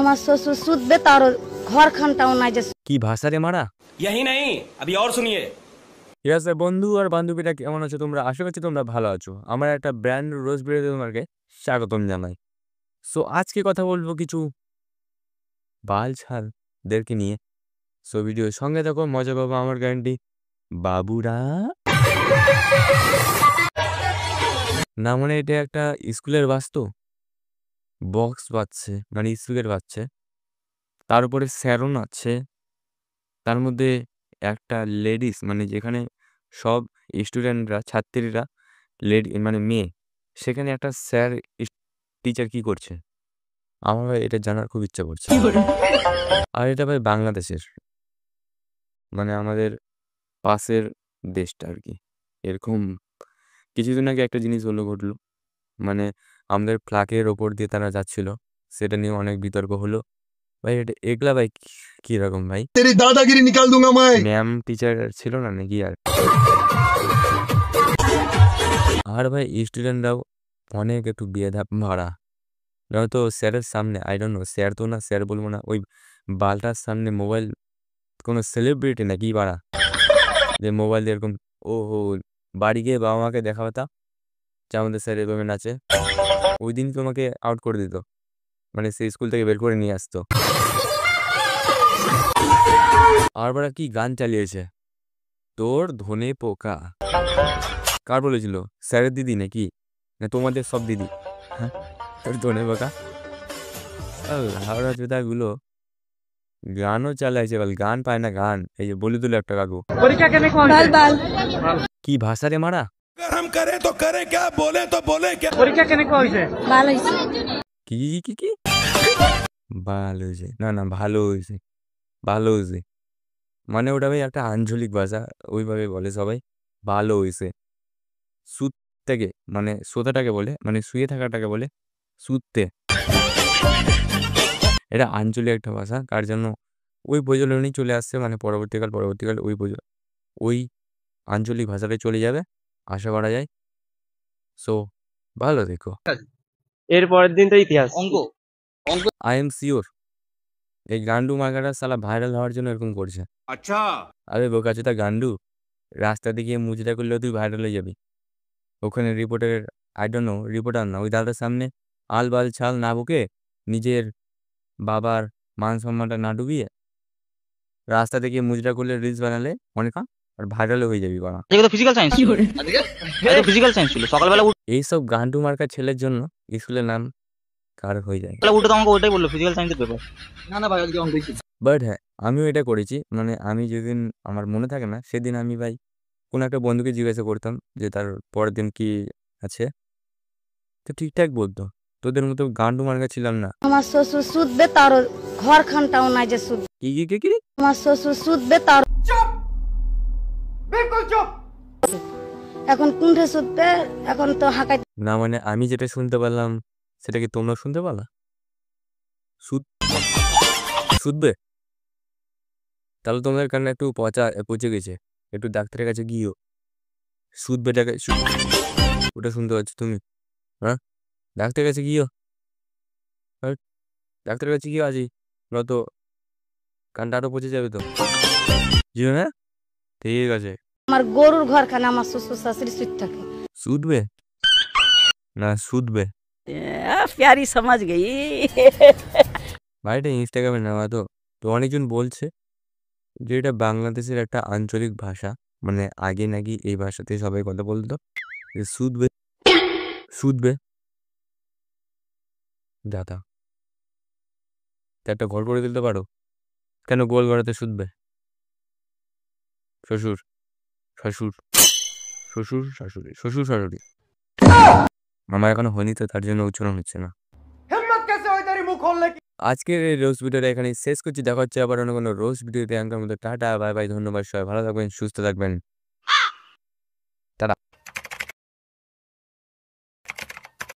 আমার শ্বশুর শুধবে তার ঘরখানটাও নাই যে কি ভাষা রে মারা। यही नहीं अभी और सुनिए। ঠিক আছে বন্ধু আর বান্ধবীরা কেমন আছো তোমরা? আশা করছি তোমরা ভালো আছো। আমার একটা ব্র্যান্ড রোজ ভিডিওতে তোমাকে স্বাগতম জানাই। সো আজকে কথা বলবো কিছু বাল ছালদেরকে নিয়ে। সো ভিডিওর সঙ্গে থাকো, মজা পাবো আমার গ্যারান্টি। বাবুরা না, মানে এটা একটা স্কুলের বাস তো, বক্স বাজছে মানে স্পিকার বাজছে, তার উপরে স্যারন আছে, তার মধ্যে একটা লেডিস মানে যেখানে সব স্টুডেন্টরা ছাত্রীরা লেডি মানে মেয়ে, সেখানে একটা স্যার টিচার কি করছে আমার ভাই এটা জানার খুব ইচ্ছা করছে। আর এটা ভাই বাংলাদেশের মানে আমাদের পাশের দেশটা আর কি। এরকম কিছুদিন আগে একটা জিনিস ঘটলো, মানে আমাদের ফ্ল্যাগের ওপর দিয়ে তারা যাচ্ছিল, সেটা নিয়ে অনেক বিতর্ক হলো। ভাই এটা এগুলা ভাই কিরকম ভাই? तेरी दादागिरी निकाल दूंगा मैं। ম্যাম টিচার ছিল না নাকি? আর ভাই স্টুডেন্টরাও অনেক একটু বেয়াদব ভাড়া, নয়তো স্যারের সামনে আই ডোন্ট নো, স্যার তো না, স্যার বলবো না, ওই বালটার সামনে মোবাইল, কোনো সেলিব্রিটি নাকি বাড়া যে মোবাইল দিয়ে এরকম ও বাড়ি গিয়ে বাবা মাকে দেখা হতা যে আমাদের স্যার এভাবে নাচে, ওই দিন তোমাকে আউট করে দিত, মানে সেই স্কুল থেকে বের করে নিয়ে আসতো। আর বারা কি গান চালিয়েছে, তোর ধনে পোকা। কার বলেছিল? স্যারের দিদি নাকি? না তোমাদের সব দিদি? হ্যাঁ, তোর ধনে পোকা। হাওড়া জোদাগুলো গানও চালাইছে, বল গান পায় না গান। এই যে বলে দিল একটা কাকু, কি ভাষা রে মারা। हम करे तो करे क्या, बोले तो बोले क्या। ভালো হয়েছে। কি কি কি ভালো হয়েছে? না না, ভালো হয়েছে, ভালো হয়েছে মানে ওটা ভাই একটা আঞ্চলিক ভাষা, ওইভাবে বলে সবাই, ভালো হয়েছে। সুত থেকে মানে সোতাটাকে বলে, মানে শুয়ে থাকাটাকে বলে সুততে। এটা আঞ্চলিক একটা ভাষা, কার জন্য ওই প্রচলনই চলে আসছে, মানে পরবর্তীকাল ওই আঞ্চলিক ভাষাটাই চলে যাবে আশা করা যায়। সো ভালো দেখো। এর পরের দিন তো ইতিহাস অঙ্ক। আই এম শিওর এই গান্ডু মার্কাটা সালা ভাইরাল হওয়ার জন্য এরকম করছে। अच्छा আরে বোকাচোদা গান্ডু, রাস্তা দিয়ে মুজিটা করলেও তুই ভাইরাল হয়ে যাবি। ওখানে reporter, I don't know, reporter না, ওই দাদার সামনে আলবাল ছাল না বকে, নিজের বাবার মান সম্মানটা না ডুবিয়ে রাস্তা থেকে মুজরা করলে রিলস বানালে অনেক আর ভাইরাল হয়ে যাবি বাবা। ফিজিক্যাল সায়েন্স ফিজিক্যাল সায়েন্স ছিল সকালবেলা এইসব গান্ডু মার্কা ছেলের জন্য স্কুলের নাম কার হয়ে যায়। উঠে তো আমাকে ওটাই বললো ফিজিক্যাল সায়েন্সের পেপার। না না ভাই আজকে অঙ্ক ছিল। বাট হ্যাঁ, আমিও এটা করেছি, মানে আমি যেদিন আমার মনে থাকে না সেদিন আমি ভাই কোনো একটা বন্ধুকে জিজ্ঞাসা করতাম যে তার পরের দিন কি আছে, তো ঠিকঠাক বলতো। তোদের মতো গান্ডু মার্কা ছিলাম না। আমার শ্বশুর শুধবে তার ঘরখানটাও নাই যে শুধ। কি কি কি কি আমার শ্বশুর শুধবে তার बिल्कुल चुप। এখন কুণ্ঠে শুধবে, এখন তো হাঁকাই। না, মানে আমি যেটা শুনতে পারলাম সেটা কি তোমরা শুনতে পারলা? শুধবে তাহলে তোমাদের কারণে একটু পচে গেছে, একটু ডাক্তারের কাছে গিয়েও শুধবেটাকে ওটা শুনতে পাচ্ছ তুমি? হ্যাঁ, ডাক্তারের কাছে গিয়েও, ডাক্তারের কাছে গিয়েও আছি, নয়তো কানটা আরো পচে যাবে তো। জিও না, ঠিক আছে। আমার গরুর ঘরখানে আমার শ্বশুর শাশুড়ি শুধ থাকে। শুধবে না শুধবে प्यारी समझ गई। ভাইটা ইনস্টাগ্রামে নেওয়া তো, তো অনেকজন বলছে যে এটা বাংলাদেশের একটা আঞ্চলিক ভাষা, মানে আগে নাকি এই ভাষাতে সবাই কথা বলতো, যে শুধবে শুধবে দাদা তা একটা ঘর করে দিতে পারো কেন? গোল ঘরেতে শুধবে শ্বশুর শ্বশুর শ্বশুর শাশুড়ি শ্বশুর শাশুড়ি আমার এখনো হয়নি তো, তার জন্য উচ্চারণ হচ্ছে না। हिम्मत कैसे हुई तेरी मुंह खोलने की। আজকের এই রোজ ভিডিওটা এখানে শেষ করছি, দেখা হচ্ছে আবার অন্য কোনো রোজ ভিডিওতে। এখনকার মতো টাটা, বাই বাই, ধন্যবাদ, সবাই ভালো থাকবেন, সুস্থ থাকবেন।